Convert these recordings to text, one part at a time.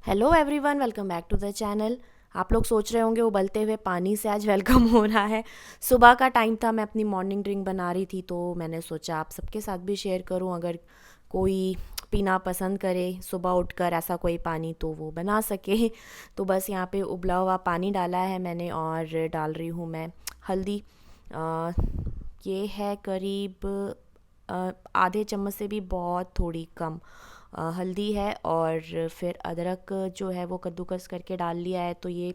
Hello everyone, welcome back to the channel. आप लोग सोच रहे होंगे उबलते हुए पानी से आज वेलकम हो रहा है। सुबह का टाइम था, मैं अपनी मॉर्निंग ड्रिंक बना रही थी, तो मैंने सोचा आप सबके साथ भी शेयर करूं। अगर कोई पीना पसंद करे सुबह उठकर ऐसा कोई पानी, तो वो बना सके। तो बस यहाँ पे उबला हुआ पानी डाला है मैंने और डाल रही हूँ मैं हल्दी। अ, ये है करीब आधे चम्मच से भी बहुत थोड़ी कम हल्दी है। और फिर अदरक जो है वो कद्दूकस करके डाल लिया है, तो ये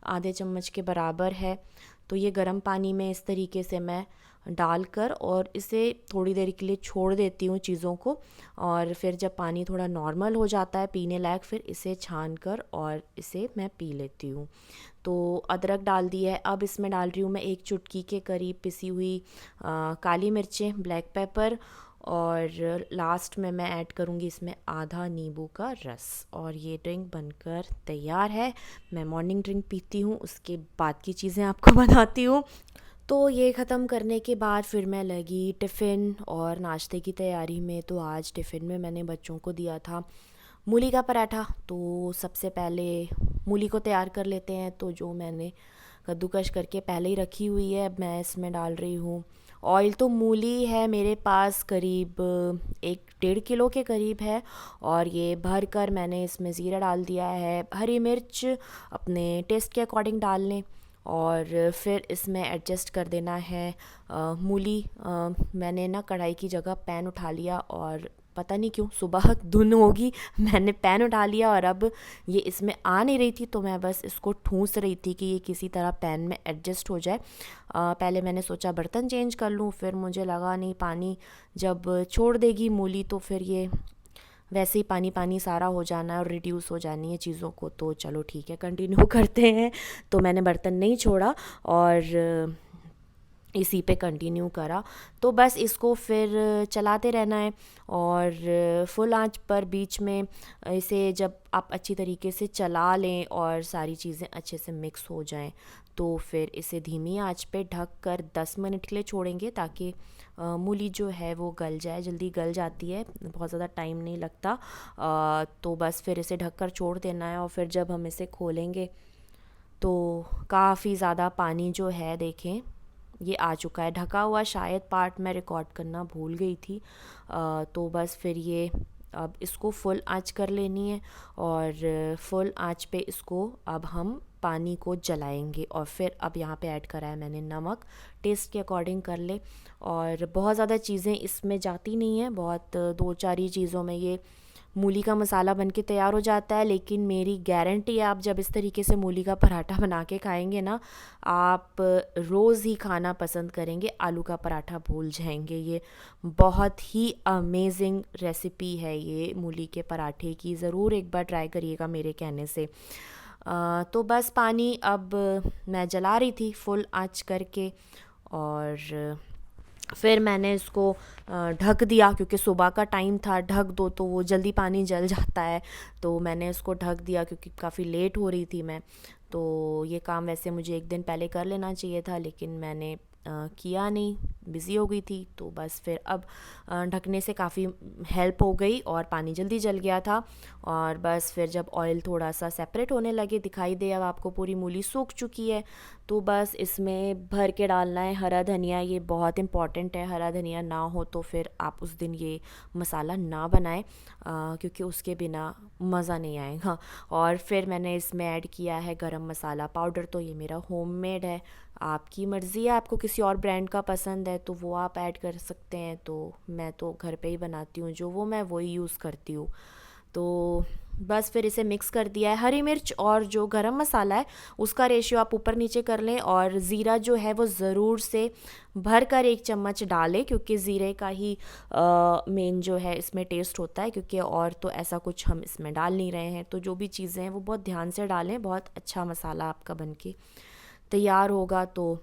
आधे चम्मच के बराबर है। तो ये गर्म पानी में इस तरीके से मैं डालकर और इसे थोड़ी देर के लिए छोड़ देती हूँ चीज़ों को। और फिर जब पानी थोड़ा नॉर्मल हो जाता है पीने लायक, फिर इसे छान कर और इसे मैं पी लेती हूँ। तो अदरक डाल दी है। अब इसमें डाल रही हूँ मैं एक चुटकी के करीब पिसी हुई काली मिर्चें, ब्लैक पेपर, और लास्ट में मैं ऐड करूँगी इसमें आधा नींबू का रस। और ये ड्रिंक बनकर तैयार है। मैं मॉर्निंग ड्रिंक पीती हूँ, उसके बाद की चीज़ें आपको बताती हूँ। तो ये ख़त्म करने के बाद फिर मैं लगी टिफ़िन और नाश्ते की तैयारी में। तो आज टिफ़िन में मैंने बच्चों को दिया था मूली का पराठा। तो सबसे पहले मूली को तैयार कर लेते हैं। तो जो मैंने कद्दूकस करके पहले ही रखी हुई है, अब मैं इसमें डाल रही हूँ ऑयल। तो मूली है मेरे पास करीब 1-1.5 किलो के करीब है। और ये भर कर मैंने इसमें ज़ीरा डाल दिया है, हरी मिर्च अपने टेस्ट के अकॉर्डिंग डाल लें। और फिर इसमें एडजस्ट कर देना है मूली। मैंने ना कढ़ाई की जगह पैन उठा लिया, और पता नहीं क्यों सुबह धुन होगी मैंने पैन उठा लिया, और अब ये इसमें आ नहीं रही थी, तो मैं बस इसको ठूंस रही थी कि ये किसी तरह पैन में एडजस्ट हो जाए। पहले मैंने सोचा बर्तन चेंज कर लूँ, फिर मुझे लगा नहीं, पानी जब छोड़ देगी मूली तो फिर ये वैसे ही पानी पानी सारा हो जाना है और रिड्यूस हो जानी है चीज़ों को। तो चलो ठीक है, कंटिन्यू करते हैं। तो मैंने बर्तन नहीं छोड़ा और इसी पे कंटिन्यू करा। तो बस इसको फिर चलाते रहना है, और फुल आंच पर बीच में इसे जब आप अच्छी तरीके से चला लें और सारी चीज़ें अच्छे से मिक्स हो जाएं, तो फिर इसे धीमी आंच पे ढक कर 10 मिनट के लिए छोड़ेंगे, ताकि मूली जो है वो गल जाए। जल्दी गल जाती है, बहुत ज़्यादा टाइम नहीं लगता। तो बस फिर इसे ढक कर छोड़ देना है। और फिर जब हम इसे खोलेंगे तो काफ़ी ज़्यादा पानी जो है देखें ये आ चुका है। ढका हुआ शायद पार्ट मैं रिकॉर्ड करना भूल गई थी। तो बस फिर ये अब इसको फुल आंच कर लेनी है, और फुल आंच पे इसको अब हम पानी को जलाएंगे। और फिर अब यहाँ पे ऐड करा है मैंने नमक, टेस्ट के अकॉर्डिंग कर ले। और बहुत ज़्यादा चीज़ें इसमें जाती नहीं है, बहुत 2-4 ही चीज़ों में ये मूली का मसाला बन के तैयार हो जाता है। लेकिन मेरी गारंटी है, आप जब इस तरीके से मूली का पराठा बना के खाएंगे ना, आप रोज़ ही खाना पसंद करेंगे, आलू का पराठा भूल जाएंगे। ये बहुत ही अमेजिंग रेसिपी है ये मूली के पराठे की, ज़रूर एक बार ट्राई करिएगा मेरे कहने से। तो बस पानी अब मैं जला रही थी फुल आंच करके, और फिर मैंने इसको ढक दिया, क्योंकि सुबह का टाइम था। ढक दो तो वो जल्दी पानी जल जाता है, तो मैंने इसको ढक दिया क्योंकि काफ़ी लेट हो रही थी मैं। तो ये काम वैसे मुझे एक दिन पहले कर लेना चाहिए था, लेकिन मैंने किया नहीं, बिज़ी हो गई थी। तो बस फिर अब ढकने से काफ़ी हेल्प हो गई और पानी जल्दी जल गया था। और बस फिर जब ऑयल थोड़ा सा सेपरेट होने लगे, दिखाई दे अब आपको पूरी मूली सूख चुकी है, तो बस इसमें भर के डालना है हरा धनिया। ये बहुत इम्पॉर्टेंट है, हरा धनिया ना हो तो फिर आप उस दिन ये मसाला ना बनाएं, क्योंकि उसके बिना मज़ा नहीं आएगा। और फिर मैंने इसमें ऐड किया है गरम मसाला पाउडर। तो ये मेरा होममेड है, आपकी मर्ज़ी है, आपको किसी और ब्रांड का पसंद है तो वो आप ऐड कर सकते हैं। तो मैं तो घर पे ही बनाती हूँ, जो वो मैं वही यूज़ करती हूँ। तो बस फिर इसे मिक्स कर दिया है। हरी मिर्च और जो गरम मसाला है उसका रेशियो आप ऊपर नीचे कर लें, और ज़ीरा जो है वो ज़रूर से भर कर 1 चम्मच डालें, क्योंकि ज़ीरे का ही मेन जो है इसमें टेस्ट होता है, क्योंकि और तो ऐसा कुछ हम इसमें डाल नहीं रहे हैं। तो जो भी चीज़ें हैं वो बहुत ध्यान से डालें, बहुत अच्छा मसाला आपका बन के तैयार होगा। तो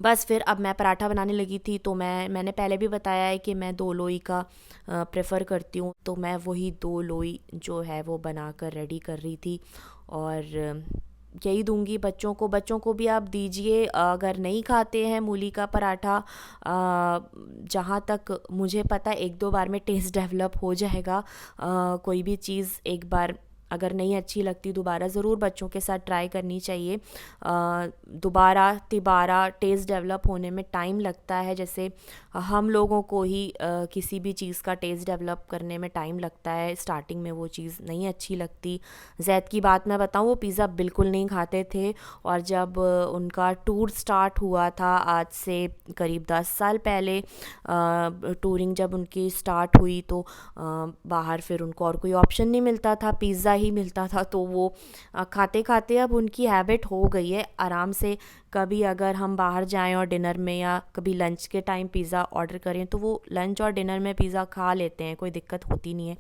बस फिर अब मैं पराठा बनाने लगी थी। तो मैंने पहले भी बताया है कि मैं 2 लोई का प्रेफ़र करती हूँ, तो मैं वही 2 लोई जो है वो बना कर रेडी कर रही थी। और यही दूंगी बच्चों को। बच्चों को भी आप दीजिए, अगर नहीं खाते हैं मूली का पराठा। जहाँ तक मुझे पता है 1-2 बार में टेस्ट डेवलप हो जाएगा। कोई भी चीज़ एक बार अगर नहीं अच्छी लगती दोबारा ज़रूर बच्चों के साथ ट्राई करनी चाहिए। दोबारा तिबारा टेस्ट डेवलप होने में टाइम लगता है, जैसे हम लोगों को ही किसी भी चीज़ का टेस्ट डेवलप करने में टाइम लगता है। स्टार्टिंग में वो चीज़ नहीं अच्छी लगती। जैद की बात मैं बताऊँ, वो पिज़्ज़ा बिल्कुल नहीं खाते थे, और जब उनका टूर स्टार्ट हुआ था आज से करीब 10 साल पहले, टूरिंग जब उनकी स्टार्ट हुई तो बाहर फिर उनको और कोई ऑप्शन नहीं मिलता था, पिज़्ज़ा ही मिलता था। तो वो खाते खाते अब उनकी हैबिट हो गई है आराम से। कभी अगर हम बाहर जाएं और डिनर में या कभी लंच के टाइम पिज़्ज़ा ऑर्डर करें तो वो लंच और डिनर में पिज़्ज़ा खा लेते हैं, कोई दिक्कत होती नहीं है।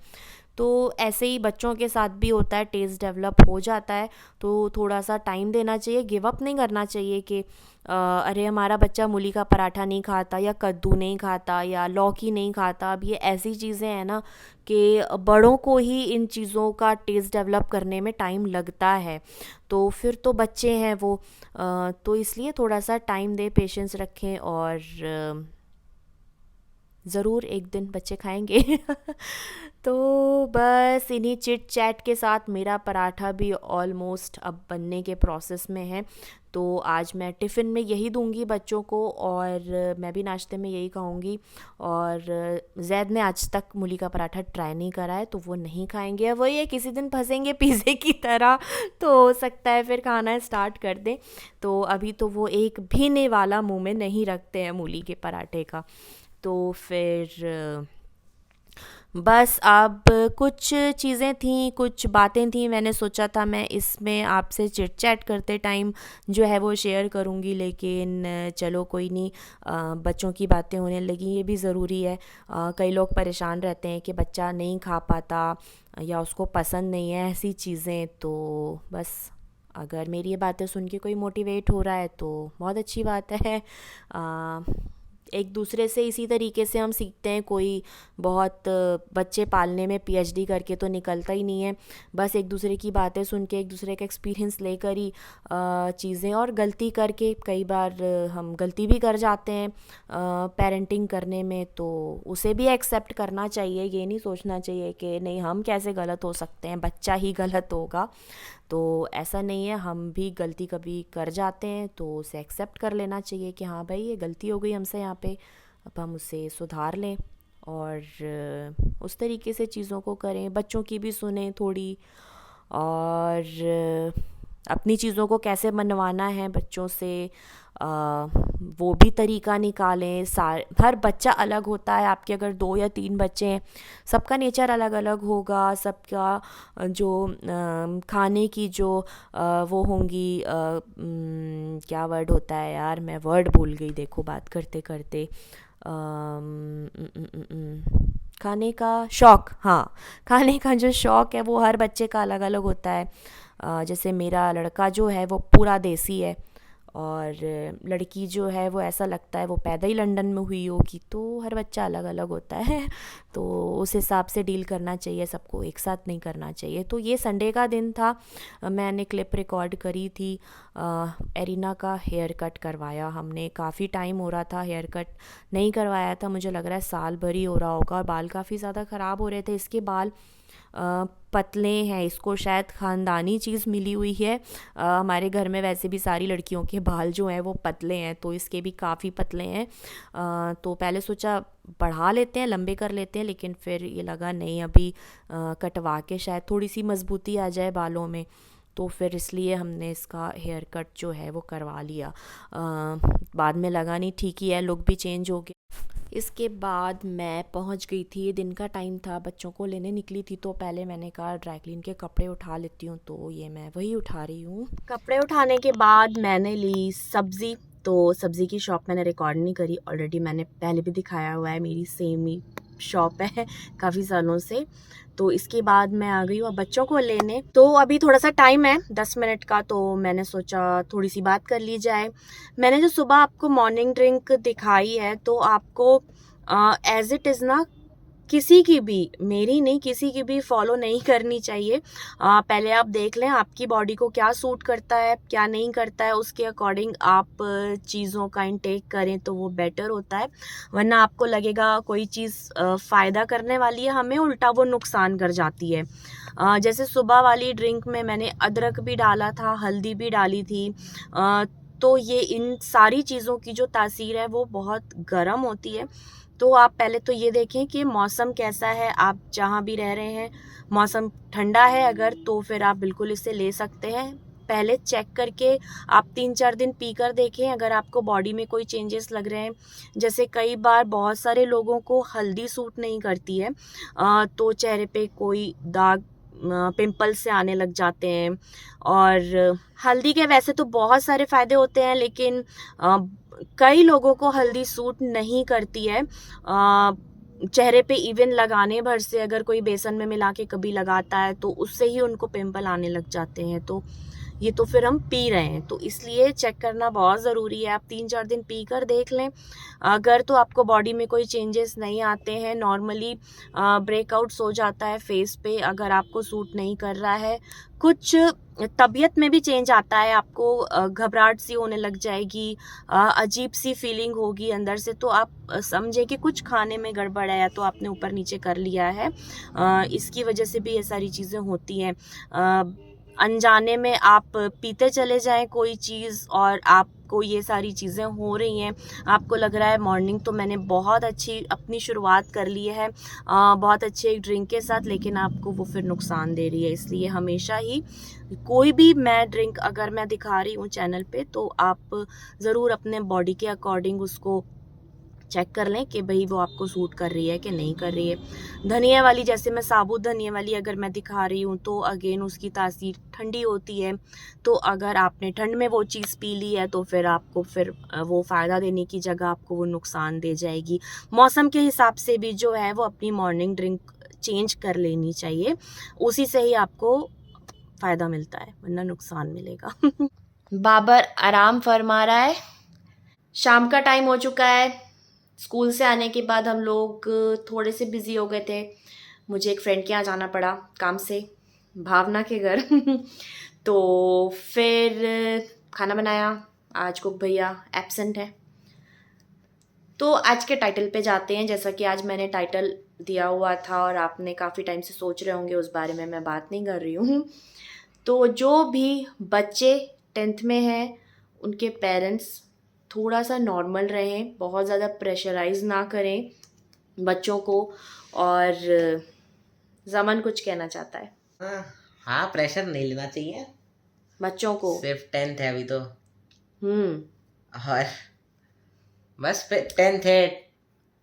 तो ऐसे ही बच्चों के साथ भी होता है, टेस्ट डेवलप हो जाता है। तो थोड़ा सा टाइम देना चाहिए, गिव अप नहीं करना चाहिए कि अरे हमारा बच्चा मूली का पराठा नहीं खाता या कद्दू नहीं खाता या लौकी नहीं खाता। अब ये ऐसी चीज़ें हैं ना कि बड़ों को ही इन चीज़ों का टेस्ट डेवलप करने में टाइम लगता है, तो फिर तो बच्चे हैं वो। तो इसलिए थोड़ा सा टाइम दे, पेशेंस रखें, और ज़रूर एक दिन बच्चे खाएंगे। तो बस इन्हीं चिट चैट के साथ मेरा पराठा भी ऑलमोस्ट अब बनने के प्रोसेस में है। तो आज मैं टिफ़िन में यही दूंगी बच्चों को, और मैं भी नाश्ते में यही खाऊंगी। और जैद ने आज तक मूली का पराठा ट्राई नहीं करा है, तो वो नहीं खाएंगे। अब वही है, किसी दिन फंसेंगे पिज़्ज़े की तरह तो हो सकता है फिर खाना स्टार्ट कर दें। तो अभी तो वो एक भी वाला मुंह में नहीं रखते हैं मूली के पराठे का। तो फिर बस अब कुछ चीज़ें थीं, कुछ बातें थीं, मैंने सोचा था मैं इसमें आपसे चिट चैट करते टाइम जो है वो शेयर करूँगी, लेकिन चलो कोई नहीं, बच्चों की बातें होने लगी, ये भी ज़रूरी है। कई लोग परेशान रहते हैं कि बच्चा नहीं खा पाता या उसको पसंद नहीं है ऐसी चीज़ें। तो बस अगर मेरी ये बातें सुन के कोई मोटिवेट हो रहा है तो बहुत अच्छी बात है। एक दूसरे से इसी तरीके से हम सीखते हैं। कोई बहुत बच्चे पालने में पीएचडी करके तो निकलता ही नहीं है, बस एक दूसरे की बातें सुन के, एक दूसरे का एक्सपीरियंस लेकर ही चीज़ें, और गलती करके कई बार हम गलती भी कर जाते हैं पेरेंटिंग करने में, तो उसे भी एक्सेप्ट करना चाहिए। ये नहीं सोचना चाहिए कि नहीं हम कैसे गलत हो सकते हैं, बच्चा ही गलत होगा। तो ऐसा नहीं है, हम भी गलती कभी कर जाते हैं तो उसे एक्सेप्ट कर लेना चाहिए कि हाँ भाई ये गलती हो गई हमसे यहाँ पे, अब हम उसे सुधार लें, और उस तरीके से चीज़ों को करें। बच्चों की भी सुने थोड़ी, और अपनी चीज़ों को कैसे मनवाना है बच्चों से, वो भी तरीका निकालें। हर बच्चा अलग होता है। आपके अगर 2 या 3 बच्चे हैं, सबका नेचर अलग अलग होगा, सबका जो खाने की जो वो होंगी, क्या वर्ड होता है यार, मैं वर्ड भूल गई देखो बात करते करते। खाने का शौक़, हाँ, खाने का जो शौक़ है वो हर बच्चे का अलग अलग होता है। जैसे मेरा लड़का जो है वो पूरा देसी है, और लड़की जो है वो ऐसा लगता है वो पैदा ही लंदन में हुई होगी। तो हर बच्चा अलग अलग होता है। तो उस हिसाब से डील करना चाहिए, सबको एक साथ नहीं करना चाहिए। तो ये संडे का दिन था, मैंने क्लिप रिकॉर्ड करी थी। एरिना का हेयर कट करवाया हमने, काफ़ी टाइम हो रहा था हेयर कट नहीं करवाया था, मुझे लग रहा है साल भर ही हो रहा होगा, और बाल काफ़ी ज़्यादा ख़राब हो रहे थे। इसके बाल पतले हैं, इसको शायद ख़ानदानी चीज़ मिली हुई है। हमारे घर में वैसे भी सारी लड़कियों के बाल जो हैं वो पतले हैं, तो इसके भी काफ़ी पतले हैं। तो पहले सोचा बढ़ा लेते हैं, लंबे कर लेते हैं, लेकिन फिर ये लगा नहीं, अभी कटवा के शायद थोड़ी सी मज़बूती आ जाए बालों में, तो फिर इसलिए हमने इसका हेयर कट जो है वो करवा लिया। बाद में लगा नहीं ठीक ही है, लुक भी चेंज हो गया। इसके बाद मैं पहुंच गई थी, दिन का टाइम था, बच्चों को लेने निकली थी, तो पहले मैंने कहा ड्राई क्लीन के कपड़े उठा लेती हूँ, तो ये मैं वही उठा रही हूँ। कपड़े उठाने के बाद मैंने ली सब्ज़ी। तो सब्ज़ी की शॉप मैंने रिकॉर्ड नहीं करी, ऑलरेडी मैंने पहले भी दिखाया हुआ है, मेरी सेम ही शॉप है काफ़ी सालों से। तो इसके बाद मैं आ गई हूँ बच्चों को लेने। तो अभी थोड़ा सा टाइम है 10 मिनट का, तो मैंने सोचा थोड़ी सी बात कर ली जाए। मैंने जो सुबह आपको मॉर्निंग ड्रिंक दिखाई है, तो आपको एज इट इज़ ना किसी की भी, मेरी नहीं, किसी की भी फॉलो नहीं करनी चाहिए। पहले आप देख लें आपकी बॉडी को क्या सूट करता है, क्या नहीं करता है, उसके अकॉर्डिंग आप चीज़ों का इंटेक करें तो वो बेटर होता है। वरना आपको लगेगा कोई चीज़ फ़ायदा करने वाली है हमें, उल्टा वो नुकसान कर जाती है। जैसे सुबह वाली ड्रिंक में मैंने अदरक भी डाला था, हल्दी भी डाली थी, तो ये इन सारी चीज़ों की जो तासीर है वो बहुत गर्म होती है। तो आप पहले तो ये देखें कि मौसम कैसा है, आप जहाँ भी रह रहे हैं मौसम ठंडा है अगर, तो फिर आप बिल्कुल इसे ले सकते हैं। पहले चेक करके आप 3-4 दिन पी कर देखें अगर आपको बॉडी में कोई चेंजेस लग रहे हैं। जैसे कई बार बहुत सारे लोगों को हल्दी सूट नहीं करती है, तो चेहरे पे कोई दाग पिंपल्स से आने लग जाते हैं। और हल्दी के वैसे तो बहुत सारे फ़ायदे होते हैं, लेकिन कई लोगों को हल्दी सूट नहीं करती है। चेहरे पे इवन लगाने भर से अगर कोई बेसन में मिला के कभी लगाता है तो उससे ही उनको पिंपल आने लग जाते हैं। तो ये तो फिर हम पी रहे हैं, तो इसलिए चेक करना बहुत ज़रूरी है। आप 3-4 दिन पी कर देख लें। अगर तो आपको बॉडी में कोई चेंजेस नहीं आते हैं, नॉर्मली ब्रेकआउट्स हो जाता है फेस पे अगर आपको सूट नहीं कर रहा है, कुछ तबीयत में भी चेंज आता है, आपको घबराहट सी होने लग जाएगी, अजीब सी फीलिंग होगी अंदर से, तो आप समझे कि कुछ खाने में गड़बड़ है या तो आपने ऊपर नीचे कर लिया है। इसकी वजह से भी ये सारी चीज़ें होती हैं। अनजाने में आप पीते चले जाएं कोई चीज़ और आपको ये सारी चीज़ें हो रही हैं, आपको लग रहा है मॉर्निंग तो मैंने बहुत अच्छी अपनी शुरुआत कर ली है बहुत अच्छे एक ड्रिंक के साथ, लेकिन आपको वो फिर नुकसान दे रही है। इसलिए हमेशा ही कोई भी मैं ड्रिंक अगर मैं दिखा रही हूँ चैनल पे, तो आप ज़रूर अपने बॉडी के अकॉर्डिंग उसको चेक कर लें कि भाई वो आपको सूट कर रही है कि नहीं कर रही है। धनिया वाली, जैसे मैं साबुत धनिया वाली अगर मैं दिखा रही हूँ तो अगेन उसकी तासीर ठंडी होती है, तो अगर आपने ठंड में वो चीज़ पी ली है तो फिर आपको फिर वो फ़ायदा देने की जगह आपको वो नुकसान दे जाएगी। मौसम के हिसाब से भी जो है वो अपनी मॉर्निंग ड्रिंक चेंज कर लेनी चाहिए, उसी से ही आपको फ़ायदा मिलता है, वरना नुकसान मिलेगा। बाबर आराम फरमा रहा है, शाम का टाइम हो चुका है। स्कूल से आने के बाद हम लोग थोड़े से बिज़ी हो गए थे, मुझे एक फ्रेंड के यहाँ जाना पड़ा काम से, भावना के घर। तो फिर खाना बनाया, आज कुक भैया एब्सेंट है। तो आज के टाइटल पे जाते हैं। जैसा कि आज मैंने टाइटल दिया हुआ था और आपने काफ़ी टाइम से सोच रहे होंगे, उस बारे में मैं बात नहीं कर रही हूँ। तो जो भी बच्चे 10th में हैं उनके पेरेंट्स थोड़ा सा नॉर्मल रहें, बहुत ज़्यादा प्रेशराइज ना करें बच्चों को। और ज़मन कुछ कहना चाहता है। हाँ, प्रेशर नहीं लेना चाहिए बच्चों को, सिर्फ 10th है अभी तो। हम्म और बस 10th है,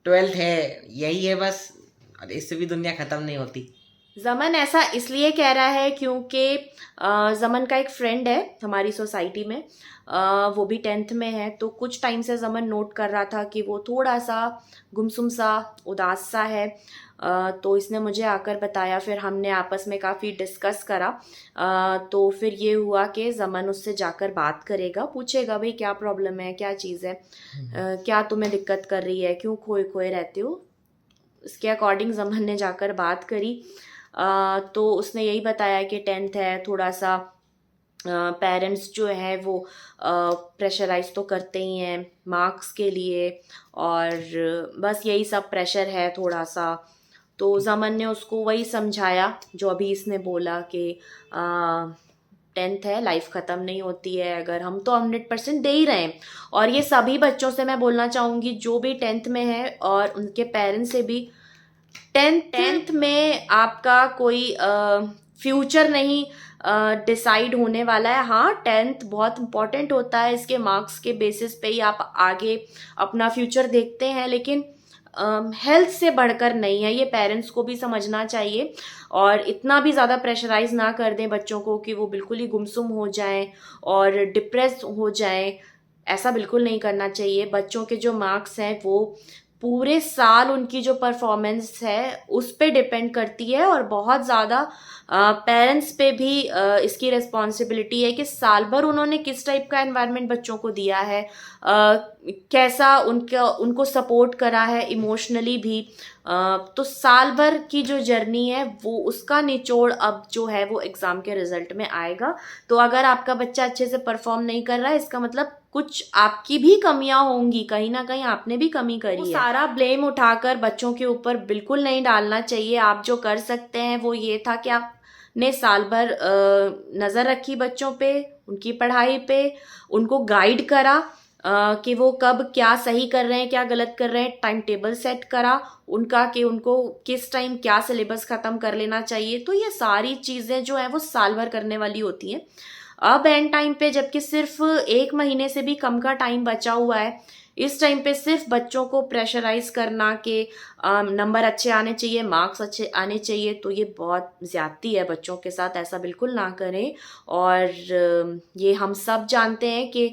12th है, यही है बस, और इससे भी दुनिया ख़त्म नहीं होती। ज़मन ऐसा इसलिए कह रहा है क्योंकि ज़मन का एक फ्रेंड है हमारी सोसाइटी में, वो भी 10th में है। तो कुछ टाइम से ज़मन नोट कर रहा था कि वो थोड़ा सा गुमसुम सा, उदास सा है। तो इसने मुझे आकर बताया, फिर हमने आपस में काफ़ी डिस्कस करा। तो फिर ये हुआ कि ज़मन उससे जाकर बात करेगा, पूछेगा भाई क्या प्रॉब्लम है, क्या चीज़ है, क्या तुम्हें दिक्कत कर रही है, क्यों खोए खोए रहते हो। इसके अकॉर्डिंग ज़मन ने जाकर बात करी। तो उसने यही बताया कि 10th है, थोड़ा सा पेरेंट्स जो है वो प्रेशराइज तो करते ही हैं मार्क्स के लिए, और बस यही सब प्रेशर है थोड़ा सा। तो ज़मन ने उसको वही समझाया जो अभी इसने बोला कि 10th है, लाइफ ख़त्म नहीं होती है, अगर हम तो 100% दे ही रहे हैं। और ये सभी बच्चों से मैं बोलना चाहूँगी जो भी 10th में है और उनके पेरेंट्स से भी, 10th में आपका कोई फ्यूचर नहीं डिसाइड होने वाला है। हाँ, 10th बहुत इम्पॉर्टेंट होता है, इसके मार्क्स के बेसिस पे ही आप आगे अपना फ्यूचर देखते हैं, लेकिन हेल्थ से बढ़कर नहीं है, ये पेरेंट्स को भी समझना चाहिए। और इतना भी ज़्यादा प्रेशराइज ना कर दें बच्चों को कि वो बिल्कुल ही गुमसुम हो जाएं और डिप्रेस हो जाएं, ऐसा बिल्कुल नहीं करना चाहिए। बच्चों के जो मार्क्स हैं वो पूरे साल उनकी जो परफॉर्मेंस है उस पे डिपेंड करती है, और बहुत ज़्यादा पेरेंट्स पे भी इसकी रिस्पॉन्सिबिलिटी है कि साल भर उन्होंने किस टाइप का एनवायरनमेंट बच्चों को दिया है, कैसा उनको सपोर्ट करा है इमोशनली भी। तो साल भर की जो जर्नी है वो उसका निचोड़ अब जो है वो एग्ज़ाम के रिजल्ट में आएगा। तो अगर आपका बच्चा अच्छे से परफॉर्म नहीं कर रहा है, इसका मतलब कुछ आपकी भी कमियां होंगी, कहीं ना कहीं आपने भी कमी करी है। सारा ब्लेम उठाकर बच्चों के ऊपर बिल्कुल नहीं डालना चाहिए। आप जो कर सकते हैं वो ये था कि आप ने साल भर नज़र रखी बच्चों पे, उनकी पढ़ाई पे, उनको गाइड करा कि वो कब क्या सही कर रहे हैं, क्या गलत कर रहे हैं, टाइम टेबल सेट करा उनका कि उनको किस टाइम क्या सिलेबस ख़त्म कर लेना चाहिए। तो ये सारी चीज़ें जो है वो साल भर करने वाली होती हैं। अब एंड टाइम पे जबकि सिर्फ 1 महीने से भी कम का टाइम बचा हुआ है, इस टाइम पे सिर्फ बच्चों को प्रेशराइज करना कि नंबर अच्छे आने चाहिए, मार्क्स अच्छे आने चाहिए, तो ये बहुत ज़्यादती है बच्चों के साथ। ऐसा बिल्कुल ना करें। और ये हम सब जानते हैं कि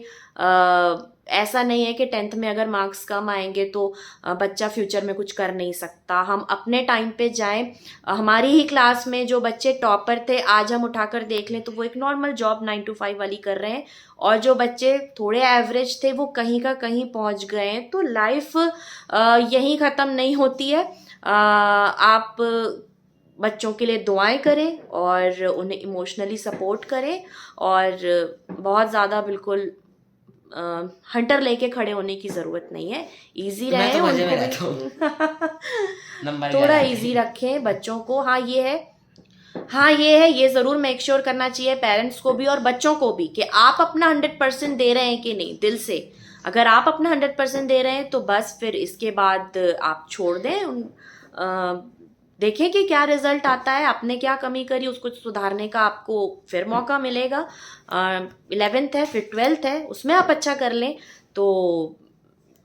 ऐसा नहीं है कि 10th में अगर मार्क्स कम आएंगे तो बच्चा फ्यूचर में कुछ कर नहीं सकता। हम अपने टाइम पे जाएं। हमारी ही क्लास में जो बच्चे टॉपर थे, आज हम उठाकर देख लें तो वो एक नॉर्मल जॉब 9 to 5 वाली कर रहे हैं, और जो बच्चे थोड़े एवरेज थे वो कहीं का कहीं पहुंच गए हैं। तो लाइफ यहीं ख़त्म नहीं होती है। आप बच्चों के लिए दुआएं करें और उन्हें इमोशनली सपोर्ट करें, और बहुत ज़्यादा बिल्कुल हंटर लेके खड़े होने की ज़रूरत नहीं है। इजी मैं रहे तो मजे में उनको रहता हूँ। नंबर थोड़ा ज्यादा इजी रखें बच्चों को। हाँ ये है, ये ज़रूर मेक श्योर करना चाहिए पेरेंट्स को भी और बच्चों को भी कि आप अपना 100% दे रहे हैं कि नहीं दिल से। अगर आप अपना 100% दे रहे हैं तो बस फिर इसके बाद आप छोड़ दें। देखें कि क्या रिजल्ट आता है, आपने क्या कमी करी, उसको सुधारने का आपको फिर मौका मिलेगा। 11th है, फिर 12th है, उसमें आप अच्छा कर लें। तो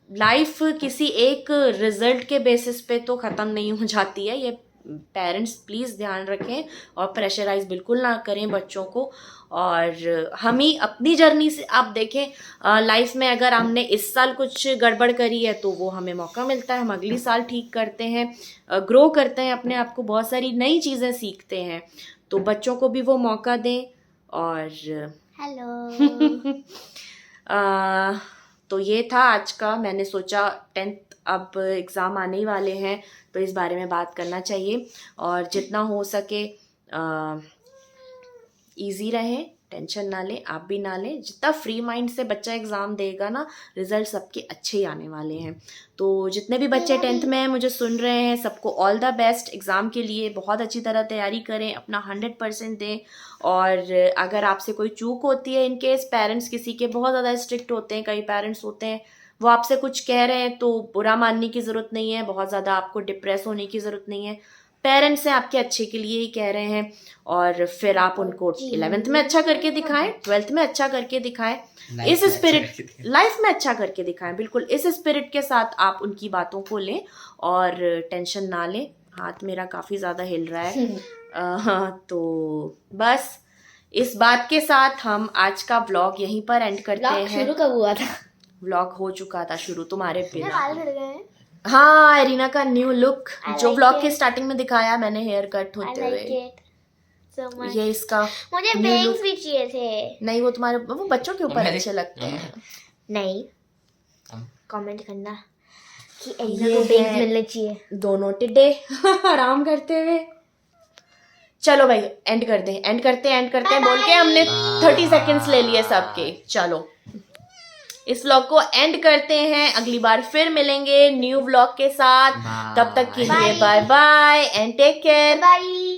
लाइफ किसी एक रिजल्ट के बेसिस पे तो ख़त्म नहीं हो जाती है। ये पेरेंट्स प्लीज़ ध्यान रखें और प्रेशराइज बिल्कुल ना करें बच्चों को। और हम ही अपनी जर्नी से आप देखें, लाइफ में अगर हमने इस साल कुछ गड़बड़ करी है तो वो हमें मौका मिलता है, हम अगली साल ठीक करते हैं, ग्रो करते हैं अपने आप को, बहुत सारी नई चीज़ें सीखते हैं। तो बच्चों को भी वो मौका दें। और हेलो तो ये था आज का। मैंने सोचा 10th अब एग्ज़ाम आने ही वाले हैं तो इस बारे में बात करना चाहिए, और जितना हो सके इजी रहें, टेंशन ना लें, आप भी ना लें। जितना फ्री माइंड से बच्चा एग्ज़ाम देगा ना, रिजल्ट सबके अच्छे ही आने वाले हैं। तो जितने भी बच्चे 10th में हैं, मुझे सुन रहे हैं, सबको ऑल द बेस्ट एग्ज़ाम के लिए। बहुत अच्छी तरह तैयारी करें, अपना 100% दें। और अगर आपसे कोई चूक होती है, इन केस पेरेंट्स किसी के बहुत ज़्यादा स्ट्रिक्ट होते हैं, कई पेरेंट्स होते हैं वो आपसे कुछ कह रहे हैं तो बुरा मानने की ज़रूरत नहीं है, बहुत ज़्यादा आपको डिप्रेस होने की ज़रूरत नहीं है। पेरेंट्स हैं, आपके अच्छे के लिए ही कह रहे हैं। और फिर आप उनको 11th में अच्छा करके दिखाएं, 12th में अच्छा करके दिखाएं, इस स्पिरिट लाइफ में अच्छा करके दिखाएं। बिल्कुल इस स्पिरिट के साथ आप उनकी बातों को लें और टेंशन ना लें। हाथ मेरा काफ़ी ज़्यादा हिल रहा है। तो बस इस बात के साथ हम आज का व्लॉग यहीं पर एंड करते हैं। शुरू कब हुआ था? व्लॉग हो चुका था शुरू तुम्हारे मेरे बिना। बाल झड़ गए हैं। हाँ, एरिना का न्यू लुक जो like व्लॉग it. के स्टार्टिंग में दिखाया मैंने हेयर कट I होते like हुए, it so much. ये इसका मुझे new बैंग्स look। भी चाहिए थे। नहीं वो तुम्हारे वो बच्चों के ऊपर मेरे- अच्छे लगते हैं। नहीं, हम- कमेंट करना कि एलिना ये को बैंग्स है- मिलने चाहिए। दोनों टिड्डे आराम करते हुए। चलो भाई एंड करते हैं बोल के हमने 30 सेकंड्स ले लिए सबके। चलो इस व्लॉग को एंड करते हैं, अगली बार फिर मिलेंगे न्यू व्लॉग के साथ। तब तक के लिए Bye. Bye bye and take care. Bye.